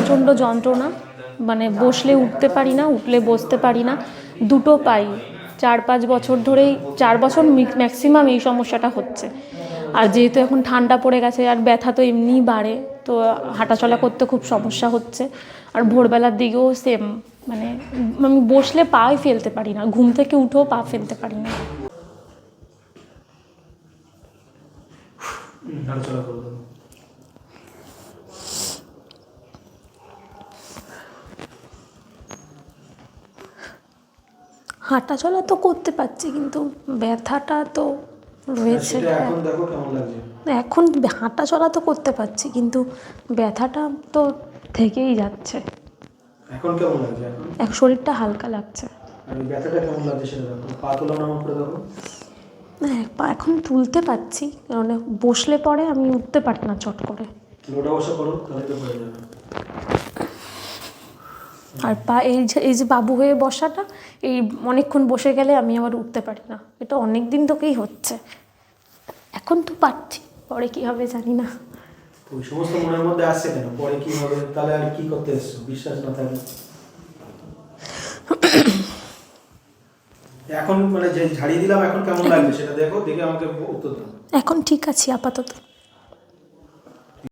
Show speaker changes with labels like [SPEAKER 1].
[SPEAKER 1] প্রচণ্ড যন্ত্রণা, মানে বসলে উঠতে পারি না, উঠলে বসতে পারি না, দুটো পাই। 4-5 বছর ধরেই, 4 বছর ম্যাক্সিমাম এই সমস্যাটা হচ্ছে। আর যেহেতু এখন ঠান্ডা পড়ে গেছে আর ব্যথা তো এমনিই বাড়ে, তো হাঁটাচলা করতে খুব সমস্যা হচ্ছে। আর ভোরবেলার দিকেও সেম, মানে আমি বসলে পাই ফেলতে পারি না, ঘুম থেকে উঠেও পা ফেলতে পারি না। হাঁটাচলা তো করতে পারছি, কিন্তু ব্যথাটা তো রয়েছে। এখন হাঁটাচলা তো করতে পারছি, কিন্তু ব্যথাটা তো থেকেই যাচ্ছে।
[SPEAKER 2] এখন কেমন লাগছে?
[SPEAKER 1] এখন শরীরটা হালকা লাগছে।
[SPEAKER 2] আর ওই ব্যথাটা কেমন লাগছে সেটা দেখো, পা তোলা নামা করে দেখো।
[SPEAKER 1] পা এখন তুলতে পারছি, কারণ বসলে পরে আমি উঠতে পারি না চট করে।
[SPEAKER 2] ওটা বসে করো, তাহলে তো হয়ে যাবে।
[SPEAKER 1] আর পা এই যে বাবু হয়ে বসাটা, এই অনেকক্ষণ বসে গেলে আমি আবার উঠতে পারি না, এটা অনেক দিন থেকেই হচ্ছে। এখন তো পারছি, পরে কি হবে জানি না।
[SPEAKER 2] ওই সমস্ত মনের মধ্যে আসছে কেন, পরে কি হবে? তাহলে আর কি করতে এসছো বিশ্বাস না থাকলে? এখন মানে যে ঝাড়িয়ে দিলাম, এখন কেমন লাগবে সেটা দেখো, দেখে আমাকে উত্তর দাও।
[SPEAKER 1] এখন ঠিক আছি আপাতত।